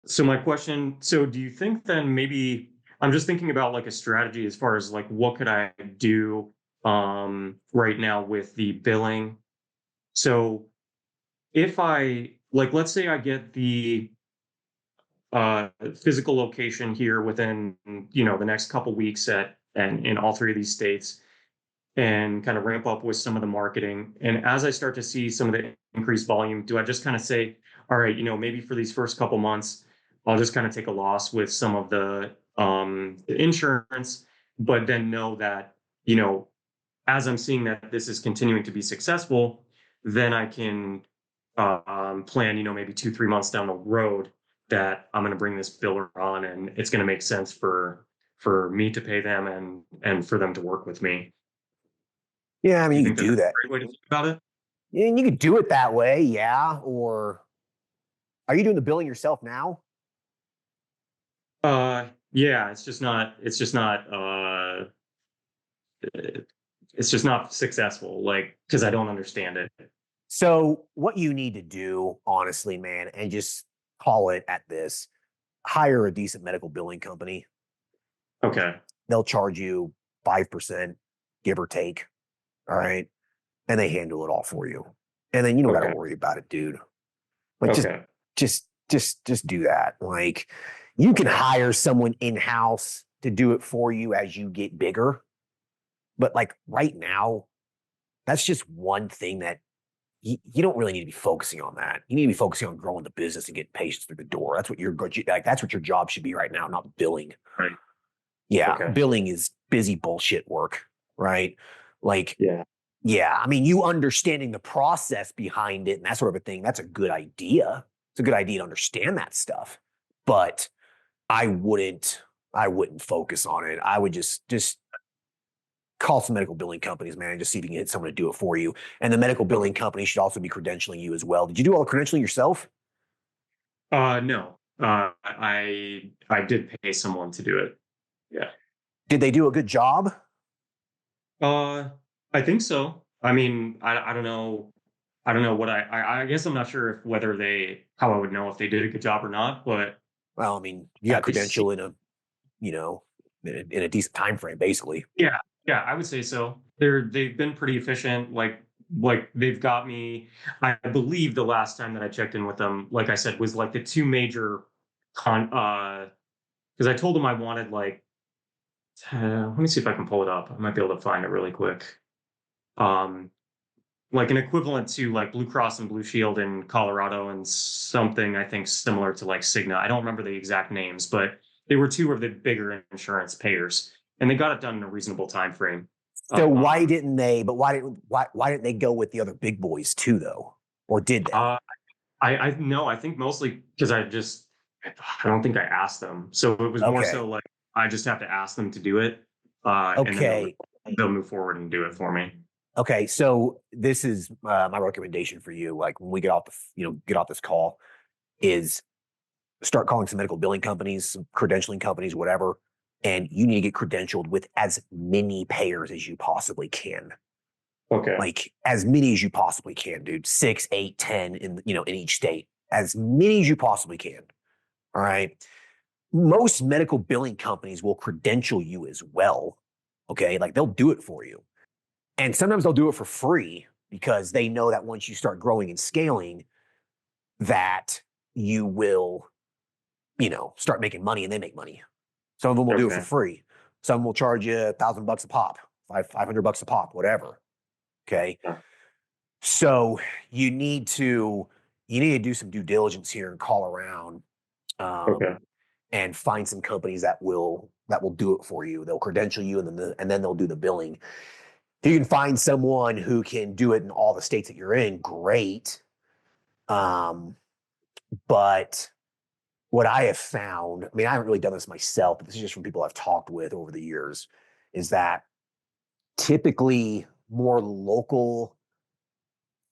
Speaker 2: So my question, so do you think then maybe I'm just thinking about like a strategy as far as like what could I do right now with the billing? So if I like, let's say I get the physical location here within, the next couple weeks and in all three of these states, and kind of ramp up with some of the marketing. And as I start to see some of the increased volume, do I just kind of say, all right, maybe for these first couple months, I'll just kind of take a loss with some of the insurance, but then know that, as I'm seeing that this is continuing to be successful, then I can plan, maybe 2-3 months down the road that I'm going to bring this biller on and it's going to make sense for me to pay them and for them to work with me.
Speaker 1: Yeah, I mean, you could do that.
Speaker 2: Great way to think about it.
Speaker 1: Yeah, and you could do it that way, yeah. Or are you doing the billing yourself now?
Speaker 2: Yeah, it's just not successful, like, because I don't understand it.
Speaker 1: So what you need to do, honestly, man, and just call it at this, hire a decent medical billing company.
Speaker 2: Okay.
Speaker 1: They'll charge you 5%, give or take. All right. And they handle it all for you. And then you don't got to worry about it, dude. Like just do that. Like, you can hire someone in-house to do it for you as you get bigger. But like right now, that's just one thing that you don't really need to be focusing on that. You need to be focusing on growing the business and getting patients through the door. That's what that's what your job should be right now, not billing.
Speaker 2: Right.
Speaker 1: Yeah. Billing is busy bullshit work, right? Like, yeah. I mean, you understanding the process behind it and that sort of a thing, that's a good idea. It's a good idea to understand that stuff. But I wouldn't focus on it. I would just call some medical billing companies, man, and just see if you can get someone to do it for you. And the medical billing company should also be credentialing you as well. Did you do all the credentialing yourself?
Speaker 2: No. I did pay someone to do it. Yeah.
Speaker 1: Did they do a good job?
Speaker 2: I think so. I mean, I don't know. I don't know what I guess I'm not sure how I would know if they did a good job or not, but.
Speaker 1: Well, I mean, you got credential in a decent time frame, basically.
Speaker 2: Yeah, I would say so. They've been pretty efficient. Like they've got me. I believe the last time that I checked in with them, like I said, was like the two major because I told them I wanted like. Let me see if I can pull it up. I might be able to find it really quick. Like an equivalent to like Blue Cross and Blue Shield in Colorado and something I think similar to like Cigna. I don't remember the exact names, but they were two of the bigger insurance payers, and they got it done in a reasonable time frame.
Speaker 1: So why didn't they go with the other big boys too, though? Or did they?
Speaker 2: I think mostly because I don't think I asked them. So it was more so like I just have to ask them to do it. And then they'll move forward and do it for me.
Speaker 1: Okay, so this is my recommendation for you. Like when we get off this call, is start calling some medical billing companies, some credentialing companies, whatever, and you need to get credentialed with as many payers as you possibly can.
Speaker 2: Okay,
Speaker 1: like as many as you possibly can, dude. 6, 8, 10 in each state, as many as you possibly can. All right. Most medical billing companies will credential you as well. Okay, like they'll do it for you. And sometimes they'll do it for free because they know that once you start growing and scaling, that you will, start making money and they make money. Some of them will do it for
Speaker 2: Okay.
Speaker 1: free. Some will charge you $1,000 a pop, $500 a pop, whatever. Okay.
Speaker 2: Yeah.
Speaker 1: So you need to do some due diligence here and call around,
Speaker 2: Okay.
Speaker 1: and find some companies that will do it for you. They'll credential you, and then they'll do the billing. If you can find someone who can do it in all the states that you're in, great. But what I have found, I mean, I haven't really done this myself, but this is just from people I've talked with over the years, is that typically more local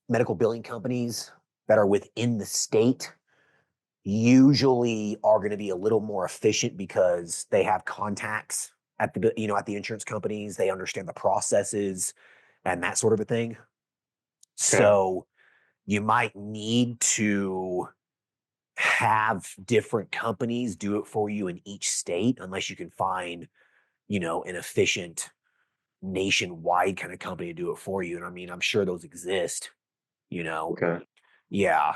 Speaker 1: medical billing companies that are within the state usually are going to be a little more efficient because they have contacts at the insurance companies. They understand the processes and that sort of a thing.
Speaker 2: Okay.
Speaker 1: So you might need to have different companies do it for you in each state unless you can find, an efficient nationwide kind of company to do it for you. And I mean, I'm sure those exist, you know.
Speaker 2: Okay.
Speaker 1: Yeah.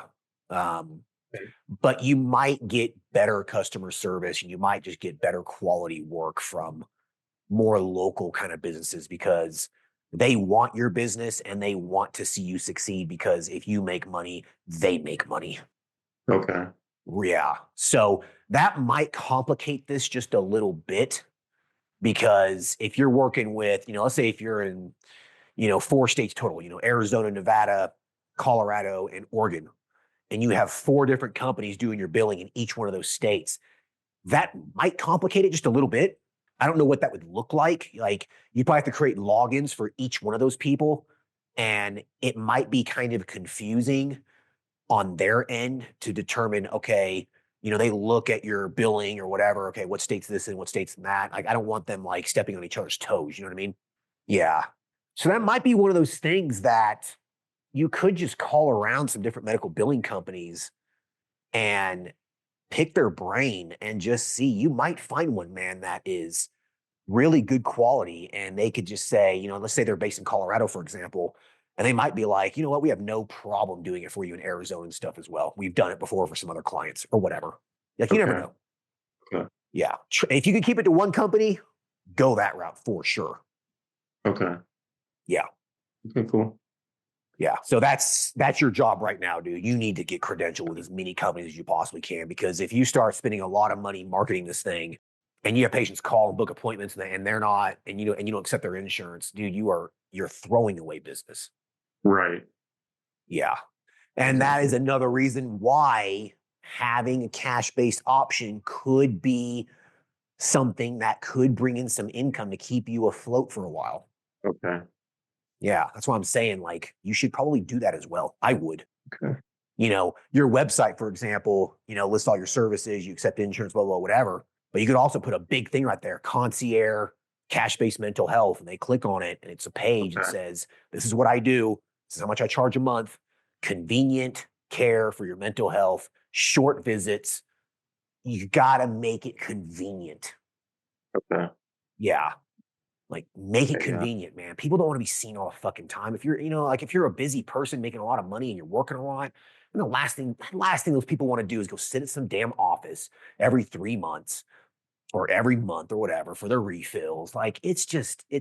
Speaker 1: Um,
Speaker 2: Okay.
Speaker 1: but you might get better customer service and you might just get better quality work from more local kind of businesses because they want your business and they want to see you succeed because if you make money, they make money.
Speaker 2: Okay.
Speaker 1: Yeah. So that might complicate this just a little bit because if you're working with, let's say if you're in, 4 states total, Arizona, Nevada, Colorado, and Oregon, and you have 4 different companies doing your billing in each one of those states, that might complicate it just a little bit. I don't know what that would look like. Like you probably have to create logins for each one of those people. And it might be kind of confusing on their end to determine, okay, they look at your billing or whatever. Okay, what state's this in, what state's in that? Like, I don't want them like stepping on each other's toes. You know what I mean? Yeah. So that might be one of those things that you could just call around some different medical billing companies and pick their brain and just see. You might find one, man, that is really good quality. And they could just say, let's say they're based in Colorado, for example, and they might be like, you know what, we have no problem doing it for you in Arizona and stuff as well. We've done it before for some other clients or whatever. Like, you never
Speaker 2: Okay.
Speaker 1: know.
Speaker 2: Okay.
Speaker 1: Yeah. If you can keep it to one company, go that route for sure.
Speaker 2: Okay.
Speaker 1: Yeah.
Speaker 2: Okay. Cool.
Speaker 1: Yeah. So that's your job right now, dude. You need to get credentialed with as many companies as you possibly can because if you start spending a lot of money marketing this thing and you have patients call and book appointments and they're not and you don't accept their insurance, dude, you're throwing away business.
Speaker 2: Right.
Speaker 1: Yeah. And that
Speaker 2: Exactly.
Speaker 1: is another reason why having a cash-based option could be something that could bring in some income to keep you afloat for a while.
Speaker 2: Okay.
Speaker 1: Yeah, that's why I'm saying like you should probably do that as well. I would.
Speaker 2: Okay.
Speaker 1: Your website, for example, lists all your services, you accept insurance, blah, blah, whatever. But you could also put a big thing right there, concierge, cash-based mental health. And they click on it and it's a page that
Speaker 2: Okay.
Speaker 1: says, this is what I do. This is how much I charge a month. Convenient care for your mental health, short visits. You got to make it convenient.
Speaker 2: Okay.
Speaker 1: Yeah. Like make it
Speaker 2: Okay. Yeah.
Speaker 1: convenient, man. People don't want to be seen all the fucking time. If you're, like if you're a busy person making a lot of money and you're working a lot, and the last thing those people want to do is go sit at some damn office every 3 months or every month or whatever for their refills. Like it's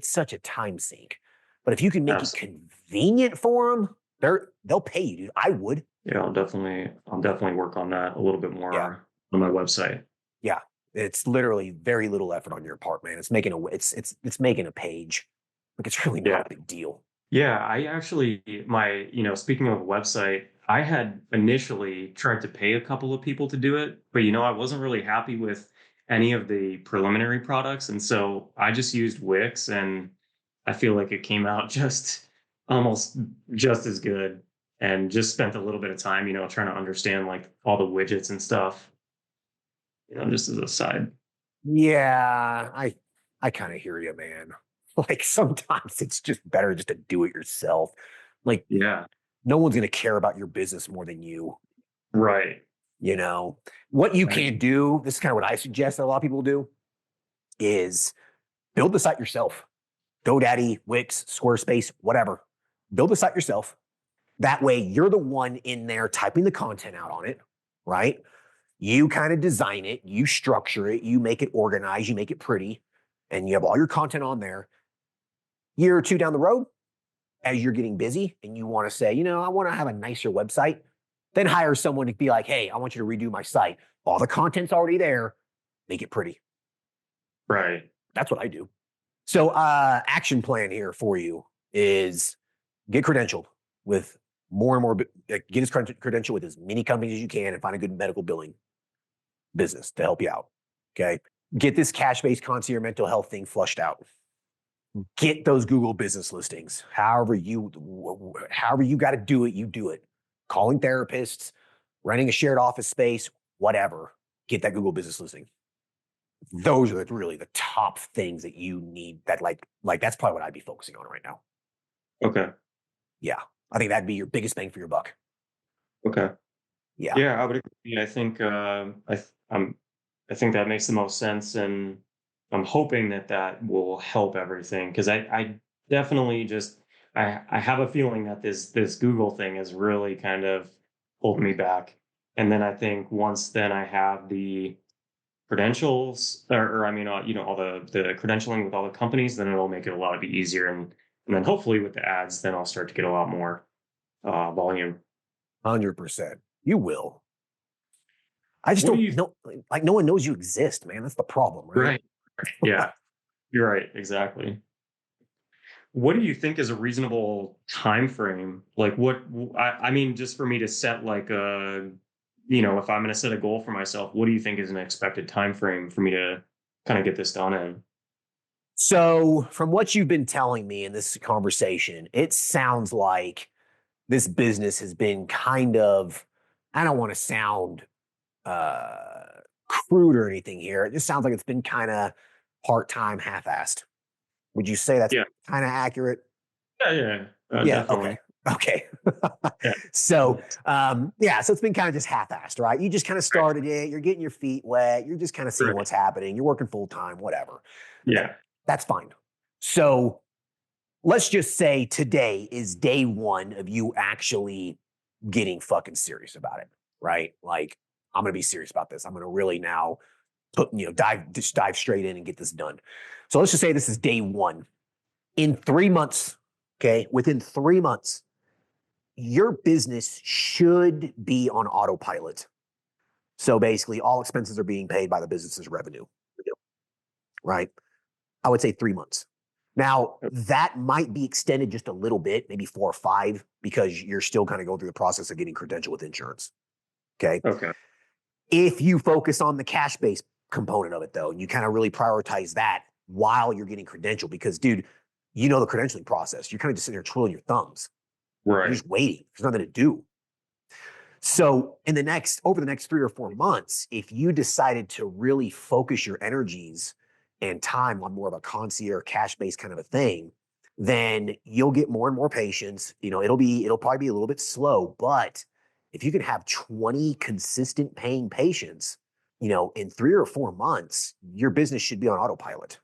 Speaker 1: such a time sink. But if you can make it
Speaker 2: Absolutely.
Speaker 1: convenient for them, they'll pay you, dude. I would.
Speaker 2: Yeah. I'll definitely work on that a little bit
Speaker 1: Yeah.
Speaker 2: more on my website.
Speaker 1: Yeah. It's literally very little effort on your part, man. It's making it's making a page. Like it's really not
Speaker 2: Yeah.
Speaker 1: a big deal.
Speaker 2: Yeah. I actually, speaking of a website, I had initially tried to pay a couple of people to do it, but I wasn't really happy with any of the preliminary products. And so I just used Wix and I feel like it came out just almost just as good and just spent a little bit of time, trying to understand like all the widgets and stuff, just as a side.
Speaker 1: Yeah, I kind of hear you, man. Like sometimes it's just better just to do it yourself. Like
Speaker 2: Yeah.
Speaker 1: no one's gonna care about your business more than you.
Speaker 2: Right.
Speaker 1: You know what you
Speaker 2: Right.
Speaker 1: can do. This is kind of what I suggest that a lot of people do is build the site yourself. GoDaddy, Wix, Squarespace, whatever. Build the site yourself. That way, you're the one in there typing the content out on it. right? You kind of design it, you structure it, you make it organized, you make it pretty, and you have all your content on there. Year or two down the road, as you're getting busy and you want to say, I want to have a nicer website, then hire someone to be like, hey, I want you to redo my site. All the content's already there. Make it pretty.
Speaker 2: Right.
Speaker 1: That's what I do. So action plan here for you is get credentialed with more and more, get as credentialed with as many companies as you can and find a good medical billing business to help you out. Okay. Get this cash-based concierge mental health thing flushed out. Get those Google business listings. However you got to do it, you do it. Calling therapists, renting a shared office space, whatever. Get that Google business listing. Those are really the top things that you need. That like that's probably what I'd be focusing on right now.
Speaker 2: Okay.
Speaker 1: Yeah, I think that'd be your biggest bang for your buck.
Speaker 2: Okay.
Speaker 1: Yeah.
Speaker 2: Yeah, I would agree. I think I think that makes the most sense, and I'm hoping that will help everything, because I definitely just I have a feeling that this Google thing is really kind of holding me back. And then I think once then I have the credentials, or I mean, all the credentialing with all the companies, then it'll make it a lot easier, and then hopefully with the ads, then I'll start to get a lot more volume.
Speaker 1: 100%. You will. I just
Speaker 2: What do
Speaker 1: don't
Speaker 2: you
Speaker 1: know. Like, no one knows you exist, man. That's the problem, right?
Speaker 2: Right? Yeah, you're right. Exactly. What do you think is a reasonable time frame? Like, I mean, just for me to set like a, if I'm going to set a goal for myself, what do you think is an expected time frame for me to kind of get this done in?
Speaker 1: So, from what you've been telling me in this conversation, it sounds like this business has been kind of, I don't want to sound uh, crude or anything here. It just sounds like it's been kind of part-time, half-assed. Would you say that's
Speaker 2: Yeah,
Speaker 1: kind of accurate?
Speaker 2: yeah, yeah,
Speaker 1: Yeah.
Speaker 2: definitely.
Speaker 1: Okay. Okay.
Speaker 2: Yeah,
Speaker 1: So, yeah, so it's been kind of just half-assed, right? You just kind of
Speaker 2: right,
Speaker 1: started it. You're getting your feet wet. You're just kind of seeing
Speaker 2: right.
Speaker 1: what's happening. You're working full-time, whatever. That,
Speaker 2: Yeah.
Speaker 1: that's fine. So let's just say today is day one of you actually getting fucking serious about it, right? Like, I'm going to be serious about this. I'm going to really now dive straight in and get this done. So let's just say this is day one. In 3 months, okay, within 3 months, your business should be on autopilot. So basically, all expenses are being paid by the business's revenue, right? I would say 3 months. Now, that might be extended just a little bit, maybe 4 or 5, because you're still kind of going through the process of getting credentialed with insurance. Okay.
Speaker 2: Okay.
Speaker 1: If you focus on the cash based component of it, though, and you kind of really prioritize that while you're getting credentialed, because, dude, the credentialing process, you're kind of just sitting there twiddling your thumbs. You're
Speaker 2: Right.
Speaker 1: just waiting. There's nothing to do. So over the next 3 or 4 months, if you decided to really focus your energies and time on more of a concierge cash-based kind of a thing, then you'll get more and more patients. It'll probably be a little bit slow, but if you can have 20 consistent paying patients, in 3 or 4 months, your business should be on autopilot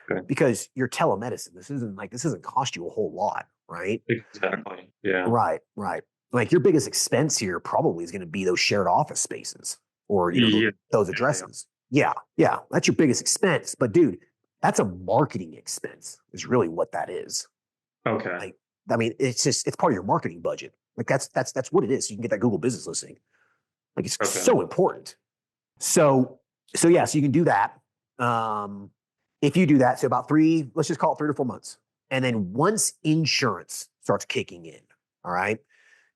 Speaker 2: Okay.
Speaker 1: because you're telemedicine. This isn't cost you a whole lot, right?
Speaker 2: Exactly. Yeah.
Speaker 1: Right, right. Like your biggest expense here probably is going to be those shared office spaces or,
Speaker 2: Yeah.
Speaker 1: those
Speaker 2: Yeah.
Speaker 1: addresses. Yeah, yeah. That's your biggest expense. But dude, that's a marketing expense is really what that is.
Speaker 2: Yeah. Okay.
Speaker 1: Like, I mean, it's part of your marketing budget. Like that's what it is. So you can get that Google business listing. Like it's
Speaker 2: Okay.
Speaker 1: so important. So, yeah, so you can do that. If you do that, so about let's just call it 3 to 4 months. And then once insurance starts kicking in, all right,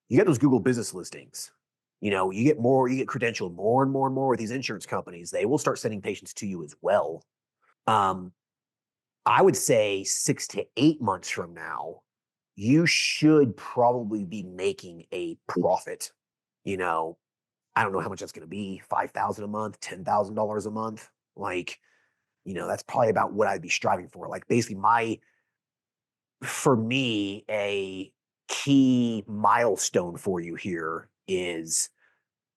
Speaker 1: you get those Google business listings. You get credentialed more and more and more with these insurance companies. They will start sending patients to you as well. Um, I would say 6 to 8 months from now, you should probably be making a profit. You know, I don't know how much that's going to be, 5,000 a month, $10,000 a month. Like, that's probably about what I'd be striving for. Like basically for me, a key milestone for you here is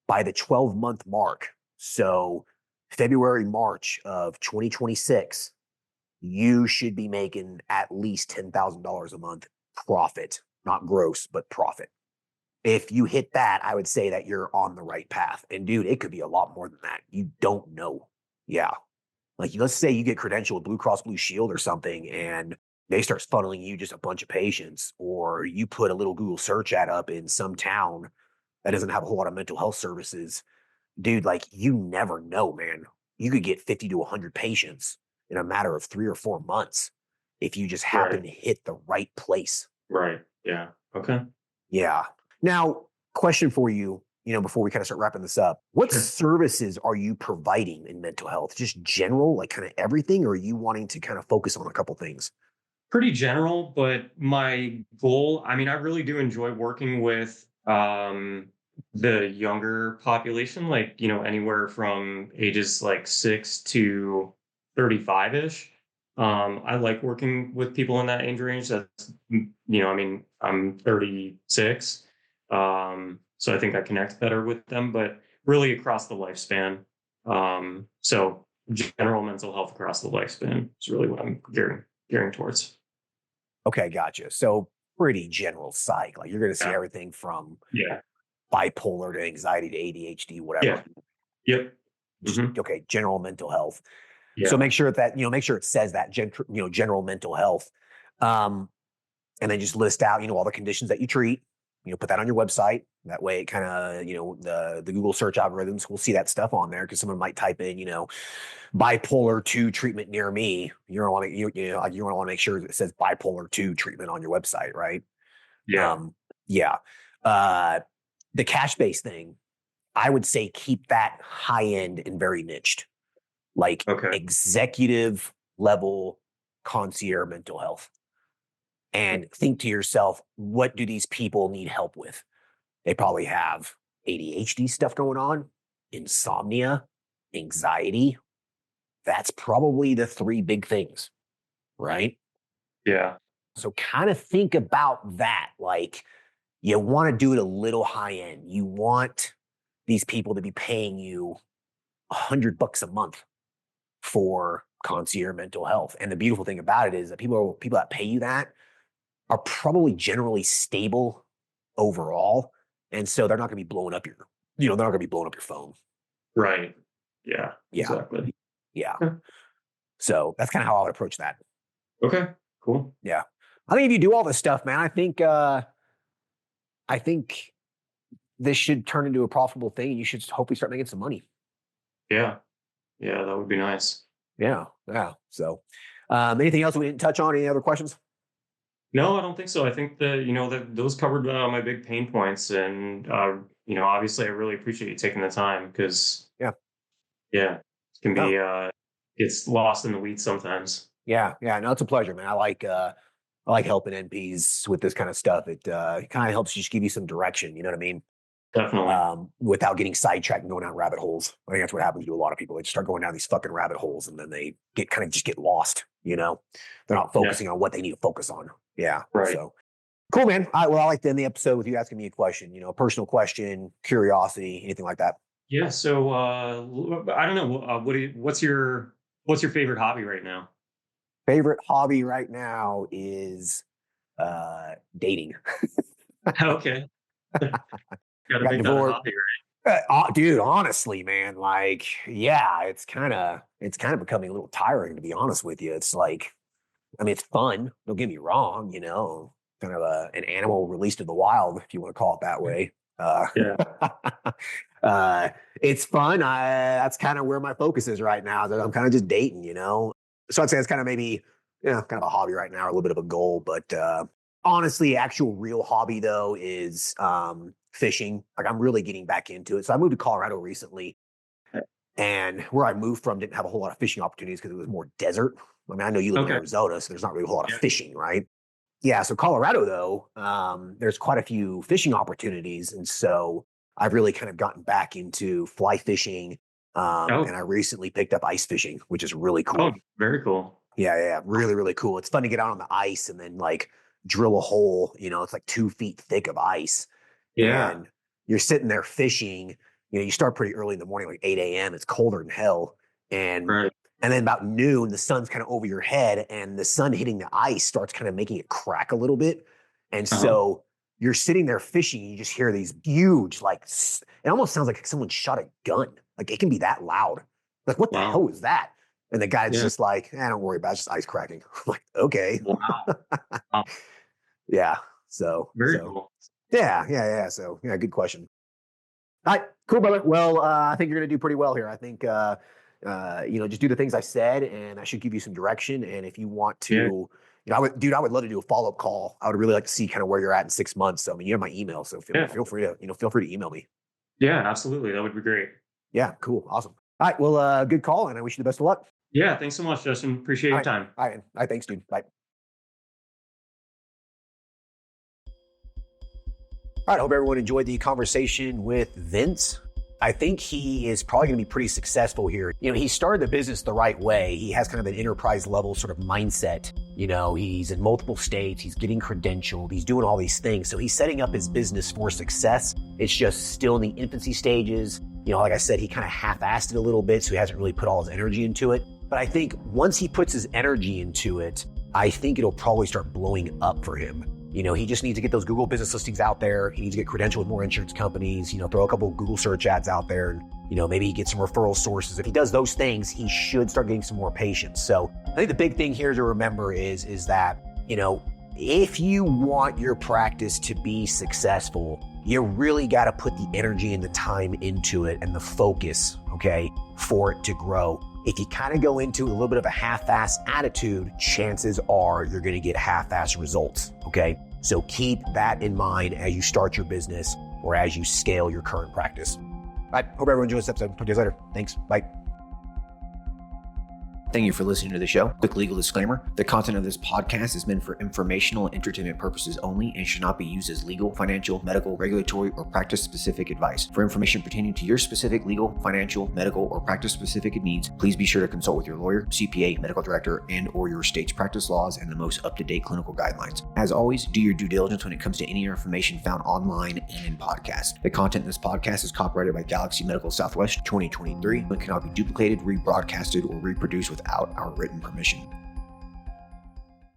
Speaker 1: by the 12-month mark. So February, March of 2026, you should be making at least $10,000 a month profit, not gross, but profit. If you hit that, I would say that you're on the right path. And dude, it could be a lot more than that. You don't know. Yeah. Like let's say you get credentialed with Blue Cross Blue Shield or something and they start funneling you just a bunch of patients, or you put a little Google search ad up in some town that doesn't have a whole lot of mental health services. Dude, like you never know, man. You could get 50 to 100 patients in a matter of 3 or 4 months if you just happen
Speaker 2: Right.
Speaker 1: to hit the right place.
Speaker 2: Right. Yeah. Okay.
Speaker 1: Yeah. Now, question for you, before we kind of start wrapping this up, what
Speaker 2: Sure.
Speaker 1: services are you providing in mental health? Just general, like kind of everything, or are you wanting to kind of focus on a couple things?
Speaker 2: Pretty general, but my goal, I mean, I really do enjoy working with the younger population, like, anywhere from ages like 6 to 35-ish. I like working with people in that age range. I mean, I'm 36. So I think I connect better with them, but really across the lifespan. So general mental health across the lifespan is really what I'm gearing towards.
Speaker 1: Okay, gotcha. So pretty general psych. Like you're going to see
Speaker 2: Yeah.
Speaker 1: everything from
Speaker 2: Yeah.
Speaker 1: bipolar to anxiety to ADHD,
Speaker 2: Yeah.
Speaker 1: whatever.
Speaker 2: Yep.
Speaker 1: Just
Speaker 2: Hmm.
Speaker 1: okay, general mental health. So
Speaker 2: Yeah.
Speaker 1: make sure it says that general mental health. Um, and then just list out, all the conditions that you treat, put that on your website. That way it kind of, the Google search algorithms will see that stuff on there because someone might type in, bipolar 2 treatment near me. You don't want to, like you want to make sure that it says bipolar 2 treatment on your website, right?
Speaker 2: Yeah.
Speaker 1: Yeah. Uh, the cash based thing, I would say keep that high end and very niched, like
Speaker 2: Okay.
Speaker 1: executive level concierge mental health. And think to yourself, what do these people need help with? They probably have ADHD stuff going on, insomnia, anxiety. That's probably the 3 big things, right?
Speaker 2: Yeah.
Speaker 1: So kind of think about that. Like you want to do it a little high end. You want these people to be paying you $100 a month for concierge mental health. And the beautiful thing about it is that people that pay you that are probably generally stable overall. And so they're not going to be blowing up they're not going to be blowing up your phone.
Speaker 2: Right. Yeah.
Speaker 1: Yeah.
Speaker 2: Exactly.
Speaker 1: Yeah.
Speaker 2: Okay.
Speaker 1: So that's kind of how I would approach that.
Speaker 2: Okay. Cool.
Speaker 1: Yeah. I think if you do all this stuff, man, I think this should turn into a profitable thing and you should hopefully start making some money.
Speaker 2: Yeah. Yeah. That would be nice.
Speaker 1: Yeah. Yeah. So anything else we didn't touch on? Any other questions?
Speaker 2: No, I don't think so. I think that those covered my big pain points, and obviously, I really appreciate you taking the time because
Speaker 1: Yeah.
Speaker 2: yeah, it can
Speaker 1: No.
Speaker 2: be gets lost in the weeds sometimes.
Speaker 1: Yeah. Yeah. No, it's a pleasure, man. I like helping NPs with this kind of stuff. It kind of helps just give you some direction. You know what I mean?
Speaker 2: Definitely.
Speaker 1: Without getting sidetracked and going down rabbit holes. I think that's what happens to a lot of people. They just start going down these fucking rabbit holes and then they get lost. They're not
Speaker 2: Yeah.
Speaker 1: focusing on what they need to focus on. Yeah.
Speaker 2: Right.
Speaker 1: So cool, man. I like to end the episode with you asking me a question, a personal question, curiosity, anything like that.
Speaker 2: Yeah. So I don't know. What's your favorite hobby right now?
Speaker 1: Favorite hobby right now is dating.
Speaker 2: Okay. Got to
Speaker 1: Got
Speaker 2: make that a
Speaker 1: divorced.
Speaker 2: hobby,
Speaker 1: Dude, honestly, man, like, yeah, it's kind of becoming a little tiring to be honest with you. It's like, I mean, it's fun. Don't get me wrong, kind of an animal released to the wild, if you want to call it that
Speaker 2: right?
Speaker 1: way.
Speaker 2: Yeah.
Speaker 1: Uh, it's fun. That's kind of where my focus is right now. That I'm kind of just dating. So I'd say it's kind of maybe, kind of a hobby right now, or a little bit of a goal. But honestly, actual real hobby though is fishing. Like I'm really getting back into it. So I moved to Colorado recently, and where I moved from didn't have a whole lot of fishing opportunities because it was more desert. I mean, I know you live in
Speaker 2: Okay.
Speaker 1: Arizona, so there's not really a whole lot of
Speaker 2: Yeah.
Speaker 1: fishing, right? Yeah, so Colorado though, there's quite a few fishing opportunities, and so I've really kind of gotten back into fly fishing,
Speaker 2: Oh.
Speaker 1: and I recently picked up ice fishing, which is really
Speaker 2: Oh.
Speaker 1: cool.
Speaker 2: Very cool.
Speaker 1: Yeah, yeah, really, really cool. It's fun to get out on the ice and then like drill a hole. It's like 2 feet thick of ice,
Speaker 2: Yeah.
Speaker 1: and you're sitting there fishing. You start pretty early in the morning, like 8 a.m. It's colder than hell, and
Speaker 2: Right.
Speaker 1: and then about noon, the sun's kind of over your head, and the sun hitting the ice starts kind of making it crack a little bit. And
Speaker 2: Uh-huh.
Speaker 1: so you're sitting there fishing, and you just hear these huge, like, it almost sounds like someone shot a gun. Like it can be that loud. Like, what the
Speaker 2: Wow.
Speaker 1: hell is that? And the guy's
Speaker 2: Yeah.
Speaker 1: just like, don't worry about it. It's just ice cracking. I'm like, okay.
Speaker 2: Wow. Wow.
Speaker 1: Yeah. So,
Speaker 2: Very cool.
Speaker 1: yeah. So, yeah, good question. All right, cool, brother. Well, I think you're going to do pretty well here. I think, just do the things I said, and I should give you some direction. And if you want to,
Speaker 2: Yeah.
Speaker 1: I would love to do a follow-up call. I would really like to see kind of where you're at in 6 months. So, I mean, you have my email, so feel free to email me.
Speaker 2: Yeah, absolutely. That would be great.
Speaker 1: Yeah, cool. Awesome. All right. Well, good call, and I wish you the best of luck.
Speaker 2: Yeah. Thanks so much, Justin. Appreciate your time.
Speaker 1: All right. Thanks, dude. Bye. All right. I hope everyone enjoyed the conversation with Vince. I think he is probably going to be pretty successful here. He started the business the right way. He has kind of an enterprise level sort of mindset. He's in multiple states. He's getting credentialed. He's doing all these things. So he's setting up his business for success. It's just still in the infancy stages. Like I said, he kind of half-assed it a little bit, so he hasn't really put all his energy into it. But I think once he puts his energy into it, I think it'll probably start blowing up for him. He just needs to get those Google business listings out there. He needs to get credentialed with more insurance companies, throw a couple of Google search ads out there, and, maybe get some referral sources. If he does those things, he should start getting some more patients. So I think the big thing here to remember is that, if you want your practice to be successful, you really got to put the energy and the time into it and the focus, okay, for it to grow. If you kind of go into a little bit of a half-ass attitude, chances are you're going to get half-ass results, okay? So keep that in mind as you start your business or as you scale your current practice. All right, hope everyone enjoys this episode. Talk to you guys later. Thanks. Bye. Thank you for listening to the show. Quick legal disclaimer. The content of this podcast is meant for informational and entertainment purposes only and should not be used as legal, financial, medical, regulatory, or practice-specific advice. For information pertaining to your specific legal, financial, medical, or practice-specific needs, please be sure to consult with your lawyer, CPA, medical director, and or your state's practice laws and the most up-to-date clinical guidelines. As always, do your due diligence when it comes to any information found online and in podcasts. The content in this podcast is copyrighted by Galaxy Medical Southwest 2023 and cannot be duplicated, rebroadcasted, or reproduced without our written permission.